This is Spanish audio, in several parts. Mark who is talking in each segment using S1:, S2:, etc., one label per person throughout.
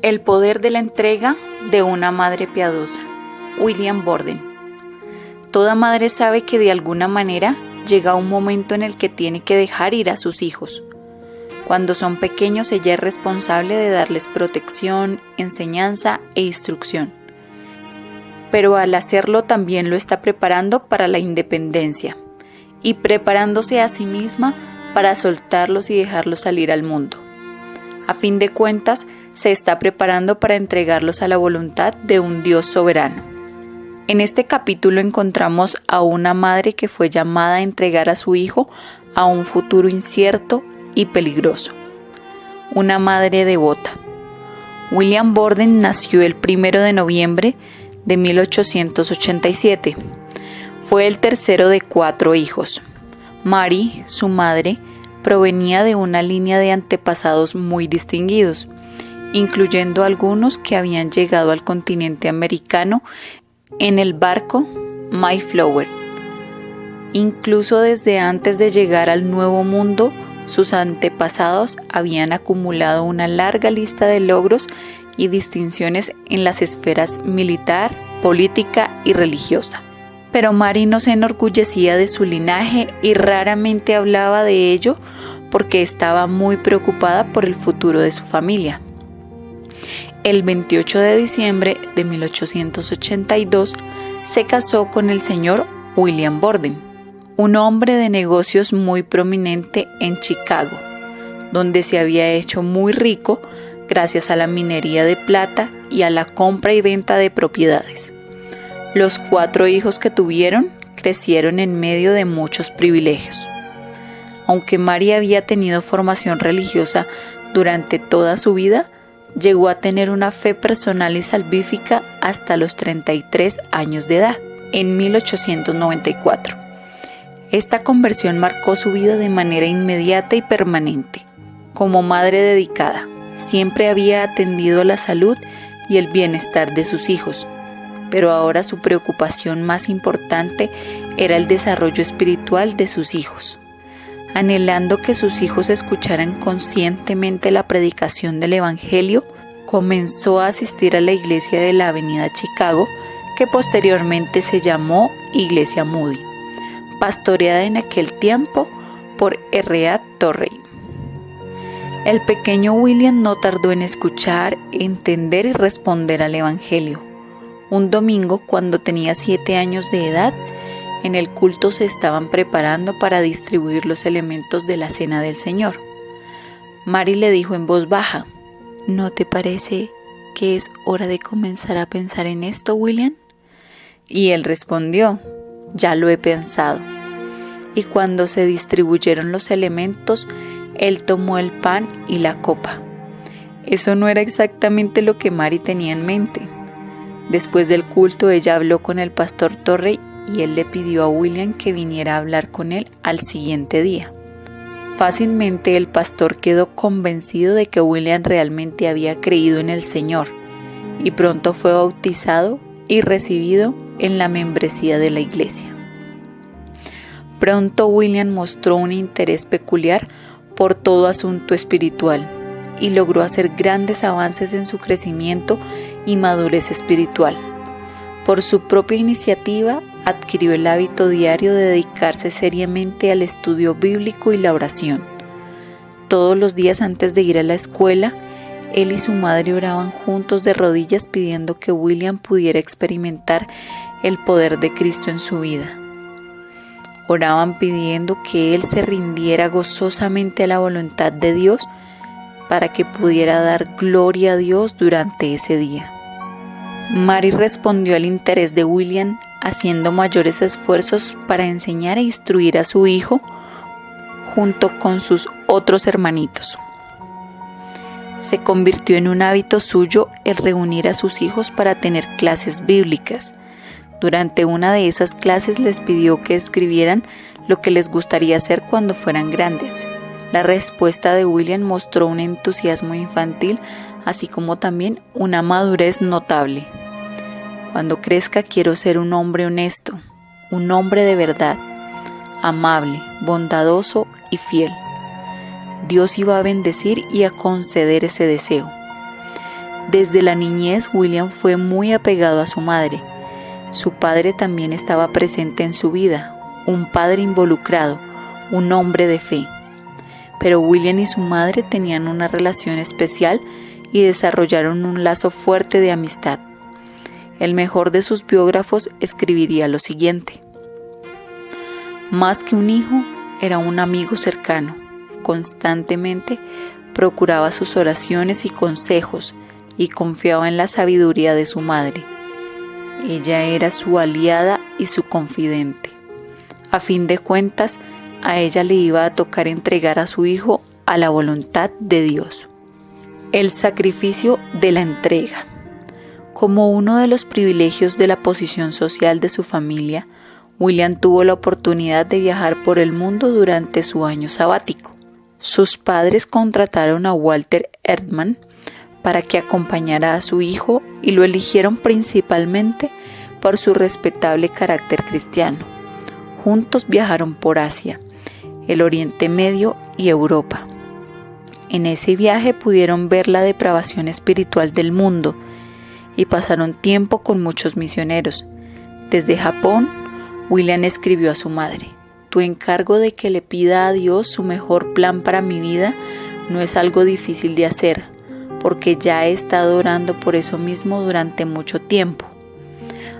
S1: El poder de la entrega de una madre piadosa. William Borden. Toda madre sabe que de alguna manera llega un momento en el que tiene que dejar ir a sus hijos. Cuando son pequeños, ella es responsable de darles protección, enseñanza e instrucción. Pero al hacerlo también lo está preparando para la independencia y preparándose a sí misma para soltarlos y dejarlos salir al mundo. A fin de cuentas, se está preparando para entregarlos a la voluntad de un Dios soberano. En este capítulo encontramos a una madre que fue llamada a entregar a su hijo a un futuro incierto y peligroso. Una madre devota. William Borden nació el 1 de noviembre de 1887. Fue el tercero de 4 hijos. Mary, su madre, provenía de una línea de antepasados muy distinguidos, incluyendo algunos que habían llegado al continente americano en el barco Mayflower. Incluso desde antes de llegar al Nuevo Mundo, sus antepasados habían acumulado una larga lista de logros y distinciones en las esferas militar, política y religiosa. Pero Mary no se enorgullecía de su linaje y raramente hablaba de ello porque estaba muy preocupada por el futuro de su familia. El 28 de diciembre de 1882 se casó con el señor William Borden, un hombre de negocios muy prominente en Chicago, donde se había hecho muy rico gracias a la minería de plata y a la compra y venta de propiedades. Los 4 hijos que tuvieron crecieron en medio de muchos privilegios. Aunque Mary había tenido formación religiosa durante toda su vida, llegó a tener una fe personal y salvífica hasta los 33 años de edad, en 1894. Esta conversión marcó su vida de manera inmediata y permanente. Como madre dedicada, siempre había atendido a la salud y el bienestar de sus hijos, pero ahora su preocupación más importante era el desarrollo espiritual de sus hijos. Anhelando que sus hijos escucharan conscientemente la predicación del Evangelio, comenzó a asistir a la iglesia de la Avenida Chicago, que posteriormente se llamó Iglesia Moody, pastoreada en aquel tiempo por R.A. Torrey. El pequeño William no tardó en escuchar, entender y responder al Evangelio. Un domingo, cuando tenía 7 años de edad, en el culto se estaban preparando para distribuir los elementos de la cena del Señor. Mary le dijo en voz baja: ¿No te parece que es hora de comenzar a pensar en esto, William? Y él respondió: ya lo he pensado. Y cuando se distribuyeron los elementos, él tomó el pan y la copa. Eso no era exactamente lo que Mary tenía en mente. Después del culto, ella habló con el pastor Torrey y él le pidió a William que viniera a hablar con él al siguiente día. Fácilmente el pastor quedó convencido de que William realmente había creído en el Señor y pronto fue bautizado y recibido en la membresía de la iglesia. Pronto William mostró un interés peculiar por todo asunto espiritual y logró hacer grandes avances en su crecimiento y madurez espiritual. Por su propia iniciativa, adquirió el hábito diario de dedicarse seriamente al estudio bíblico y la oración. Todos los días antes de ir a la escuela, él y su madre oraban juntos de rodillas pidiendo que William pudiera experimentar el poder de Cristo en su vida. Oraban pidiendo que él se rindiera gozosamente a la voluntad de Dios para que pudiera dar gloria a Dios durante ese día. Mary respondió al interés de William haciendo mayores esfuerzos para enseñar e instruir a su hijo junto con sus otros hermanitos. Se convirtió en un hábito suyo el reunir a sus hijos para tener clases bíblicas. Durante una de esas clases les pidió que escribieran lo que les gustaría hacer cuando fueran grandes. La respuesta de William mostró un entusiasmo infantil, así como también una madurez notable. Cuando crezca quiero ser un hombre honesto, un hombre de verdad. amable, bondadoso y fiel. Dios iba a bendecir y a conceder ese deseo. Desde la niñez, William fue muy apegado a su madre. Su padre también estaba presente en su vida, un padre involucrado, un hombre de fe. Pero William y su madre tenían una relación especial y desarrollaron un lazo fuerte de amistad. El mejor de sus biógrafos escribiría lo siguiente: más que un hijo, era un amigo cercano. Constantemente procuraba sus oraciones y consejos y confiaba en la sabiduría de su madre. Ella era su aliada y su confidente. A fin de cuentas, a ella le iba a tocar entregar a su hijo a la voluntad de Dios. El sacrificio de la entrega. Como uno de los privilegios de la posición social de su familia, William tuvo la oportunidad de viajar por el mundo durante su año sabático. Sus padres contrataron a Walter Erdmann para que acompañara a su hijo y lo eligieron principalmente por su respetable carácter cristiano. Juntos viajaron por Asia, el Oriente Medio y Europa. En ese viaje pudieron ver la depravación espiritual del mundo y pasaron tiempo con muchos misioneros. Desde Japón, William escribió a su madre: tu encargo de que le pida a Dios su mejor plan para mi vida no es algo difícil de hacer, porque ya he estado orando por eso mismo durante mucho tiempo.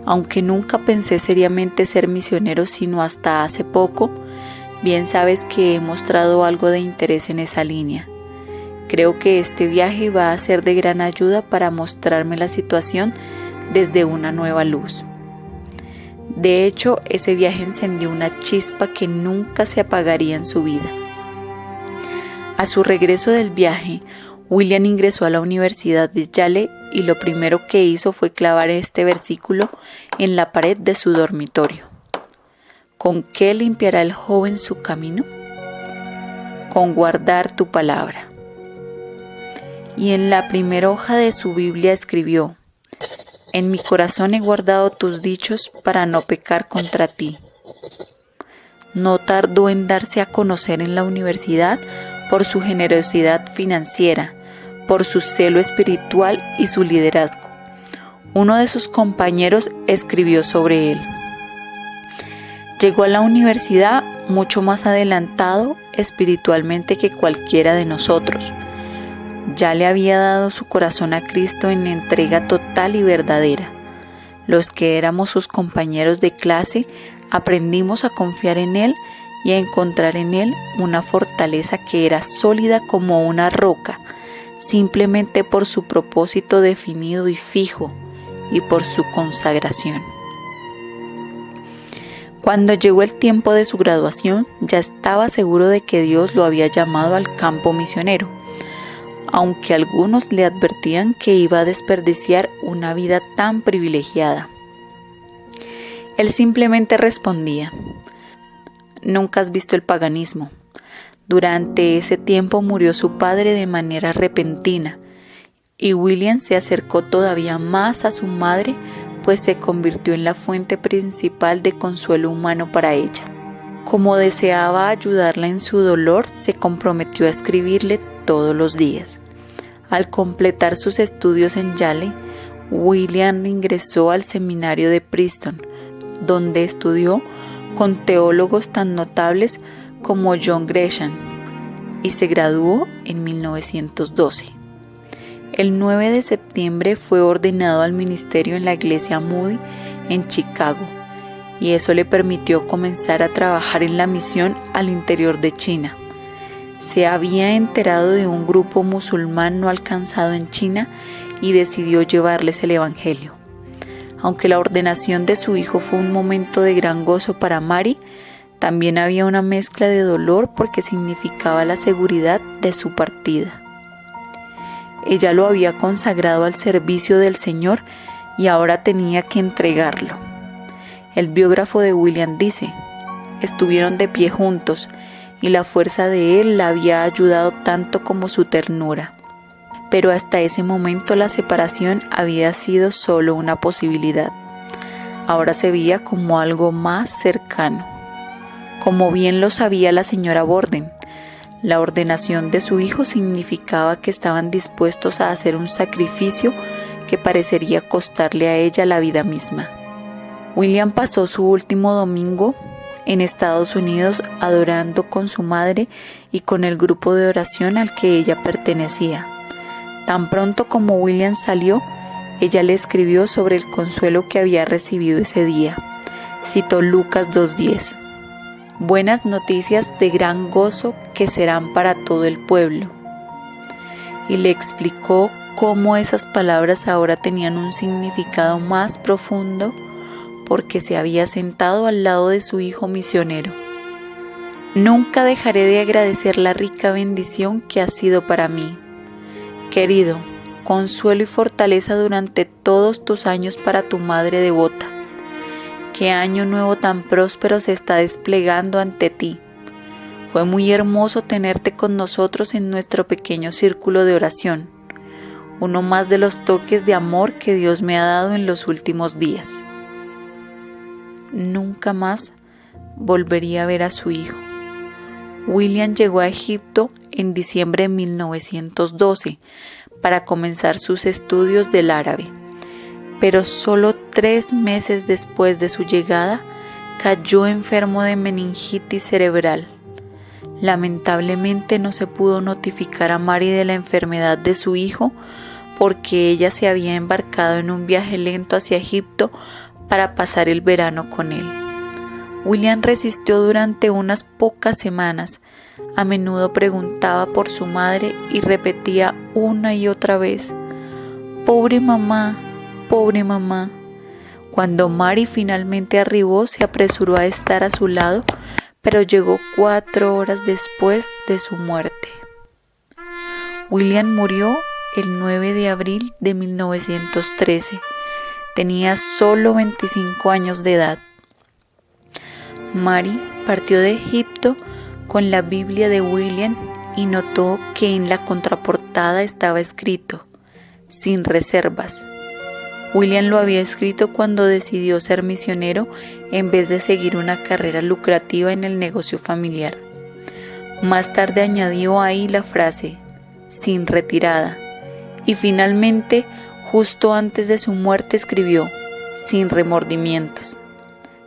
S1: Aunque nunca pensé seriamente ser misionero sino hasta hace poco, bien sabes que he mostrado algo de interés en esa línea. Creo que este viaje va a ser de gran ayuda para mostrarme la situación desde una nueva luz. De hecho, ese viaje encendió una chispa que nunca se apagaría en su vida. A su regreso del viaje, William ingresó a la Universidad de Yale y lo primero que hizo fue clavar este versículo en la pared de su dormitorio. ¿Con qué limpiará el joven su camino? Con guardar tu palabra. Y en la primera hoja de su Biblia escribió: en mi corazón he guardado tus dichos para no pecar contra ti. No tardó en darse a conocer en la universidad por su generosidad financiera, por su celo espiritual y su liderazgo. Uno de sus compañeros escribió sobre él: llegó a la universidad mucho más adelantado espiritualmente que cualquiera de nosotros. Ya le había dado su corazón a Cristo en entrega total y verdadera. Los que éramos sus compañeros de clase aprendimos a confiar en Él y a encontrar en Él una fortaleza que era sólida como una roca, simplemente por su propósito definido y fijo y por su consagración. Cuando llegó el tiempo de su graduación, ya estaba seguro de que Dios lo había llamado al campo misionero, aunque algunos le advertían que iba a desperdiciar una vida tan privilegiada. Él simplemente respondía: nunca has visto el paganismo. Durante ese tiempo murió su padre de manera repentina y William se acercó todavía más a su madre, pues se convirtió en la fuente principal de consuelo humano para ella. Como deseaba ayudarla en su dolor, se comprometió a escribirle todos los días. Al completar sus estudios en Yale, William ingresó al seminario de Princeton, donde estudió con teólogos tan notables como John Gresham, y se graduó en 1912. El 9 de septiembre fue ordenado al ministerio en la iglesia Moody en Chicago, y eso le permitió comenzar a trabajar en la misión al interior de China. Se había enterado de un grupo musulmán no alcanzado en China y decidió llevarles el evangelio. Aunque la ordenación de su hijo fue un momento de gran gozo para Mary, también había una mezcla de dolor porque significaba la seguridad de su partida. Ella lo había consagrado al servicio del Señor y ahora tenía que entregarlo. El biógrafo de William dice: estuvieron de pie juntos y la fuerza de él la había ayudado tanto como su ternura. Pero hasta ese momento la separación había sido solo una posibilidad. Ahora se veía como algo más cercano. Como bien lo sabía la señora Borden, la ordenación de su hijo significaba que estaban dispuestos a hacer un sacrificio que parecería costarle a ella la vida misma. William pasó su último domingo en Estados Unidos adorando con su madre y con el grupo de oración al que ella pertenecía. Tan pronto como William salió, ella le escribió sobre el consuelo que había recibido ese día. Citó Lucas 2:10. Buenas noticias de gran gozo que serán para todo el pueblo. Y le explicó cómo esas palabras ahora tenían un significado más profundo porque se había sentado al lado de su hijo misionero. Nunca dejaré de agradecer la rica bendición que ha sido para mí. Querido, consuelo y fortaleza durante todos tus años para tu madre devota. Qué año nuevo tan próspero se está desplegando ante ti. Fue muy hermoso tenerte con nosotros en nuestro pequeño círculo de oración. Uno más de los toques de amor que Dios me ha dado en los últimos días. Nunca más volvería a ver a su hijo. William llegó a Egipto en diciembre de 1912 para comenzar sus estudios del árabe. Pero solo 3 meses después de su llegada, cayó enfermo de meningitis cerebral. Lamentablemente no se pudo notificar a Mary de la enfermedad de su hijo porque ella se había embarcado en un viaje lento hacia Egipto para pasar el verano con él. William resistió durante unas pocas semanas. A menudo preguntaba por su madre y repetía una y otra vez: «Pobre mamá, pobre mamá». Cuando Mary finalmente arribó, se apresuró a estar a su lado, pero llegó 4 horas después de su muerte. William murió el 9 de abril de 1913. Tenía solo 25 años de edad. Mary partió de Egipto con la Biblia de William y notó que en la contraportada estaba escrito: «Sin reservas». William lo había escrito cuando decidió ser misionero en vez de seguir una carrera lucrativa en el negocio familiar. Más tarde añadió ahí la frase «sin retirada» y finalmente, justo antes de su muerte, escribió «sin remordimientos»,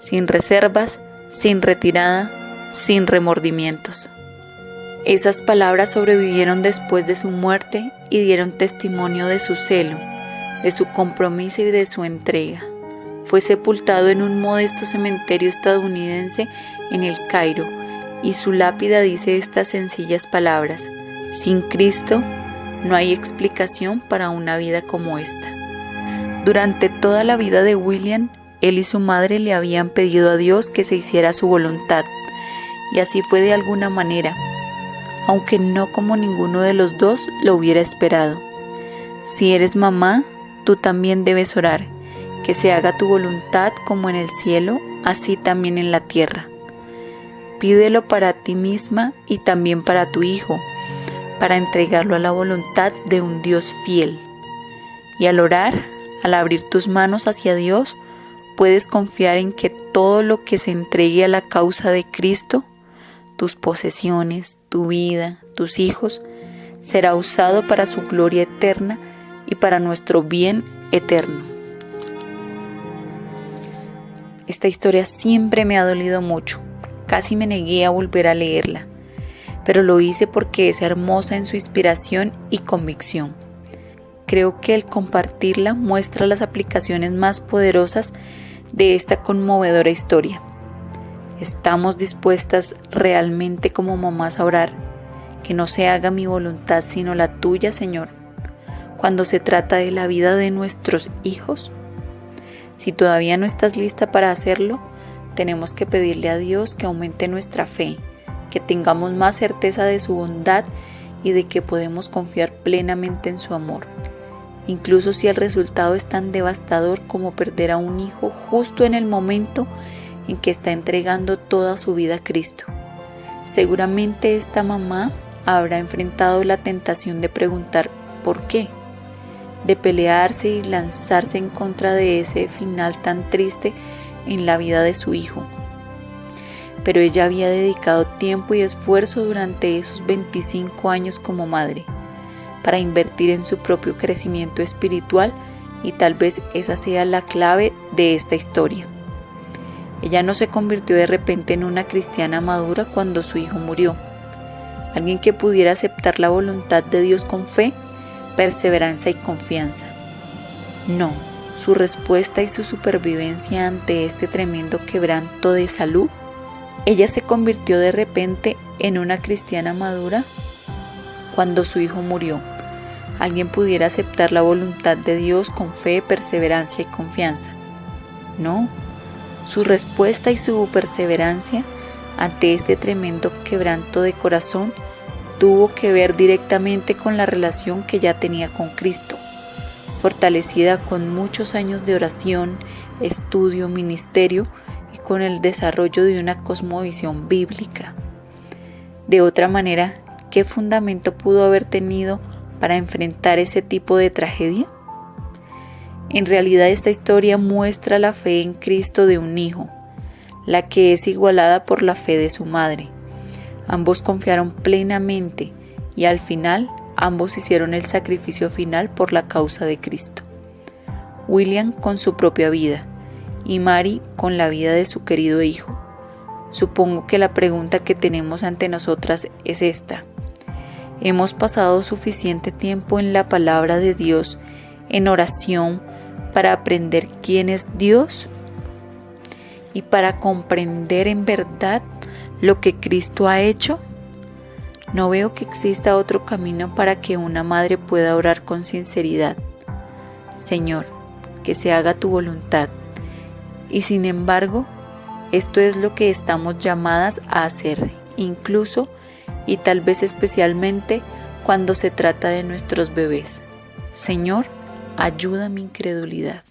S1: sin reservas, sin retirada, sin remordimientos. Esas palabras sobrevivieron después de su muerte y dieron testimonio de su celo, de su compromiso y de su entrega. Fue sepultado en un modesto cementerio estadounidense en El Cairo y su lápida dice estas sencillas palabras: «Sin Cristo no hay explicación para una vida como esta». Durante toda la vida de William, él y su madre le habían pedido a Dios que se hiciera su voluntad, y así fue de alguna manera, aunque no como ninguno de los dos lo hubiera esperado. Si eres mamá, tú también debes orar, que se haga tu voluntad como en el cielo, así también en la tierra. Pídelo para ti misma y también para tu hijo, para entregarlo a la voluntad de un Dios fiel. Y al orar, al abrir tus manos hacia Dios, puedes confiar en que todo lo que se entregue a la causa de Cristo, tus posesiones, tu vida, tus hijos, será usado para su gloria eterna y para nuestro bien eterno. Esta historia siempre me ha dolido mucho. Casi me negué a volver a leerla, pero lo hice porque es hermosa en su inspiración y convicción. Creo que el compartirla muestra las aplicaciones más poderosas de esta conmovedora historia. ¿Estamos dispuestas realmente como mamás a orar? Que no se haga mi voluntad sino la tuya, Señor, cuando se trata de la vida de nuestros hijos. Si todavía no estás lista para hacerlo, tenemos que pedirle a Dios que aumente nuestra fe, que tengamos más certeza de su bondad y de que podemos confiar plenamente en su amor, incluso si el resultado es tan devastador como perder a un hijo justo en el momento en que está entregando toda su vida a Cristo. Seguramente esta mamá habrá enfrentado la tentación de preguntar ¿por qué?, de pelearse y lanzarse en contra de ese final tan triste en la vida de su hijo. pero ella había dedicado tiempo y esfuerzo durante esos 25 años como madre para invertir en su propio crecimiento espiritual, y tal vez esa sea la clave de esta historia. Ella no se convirtió de repente en una cristiana madura cuando su hijo murió, alguien que pudiera aceptar la voluntad de Dios con fe, perseverancia y confianza. No, su respuesta y su supervivencia ante este tremendo quebranto de salud, ella se convirtió de repente en una cristiana madura cuando su hijo murió. Alguien pudiera aceptar la voluntad de Dios con fe, perseverancia y confianza. No, su respuesta y su perseverancia ante este tremendo quebranto de corazón tuvo que ver directamente con la relación que ya tenía con Cristo, fortalecida con muchos años de oración, estudio, ministerio y con el desarrollo de una cosmovisión bíblica. De otra manera, ¿qué fundamento pudo haber tenido para enfrentar ese tipo de tragedia? En realidad, esta historia muestra la fe en Cristo de un hijo, la que es igualada por la fe de su madre. Ambos confiaron plenamente y al final ambos hicieron el sacrificio final por la causa de Cristo. William con su propia vida y Mary con la vida de su querido hijo. Supongo que la pregunta que tenemos ante nosotras es esta: ¿hemos pasado suficiente tiempo en la palabra de Dios, en oración, para aprender quién es Dios y para comprender en verdad lo que Cristo ha hecho? No veo que exista otro camino para que una madre pueda orar con sinceridad: Señor, que se haga tu voluntad. Y sin embargo, esto es lo que estamos llamadas a hacer, incluso y tal vez especialmente cuando se trata de nuestros bebés. Señor, ayuda mi incredulidad.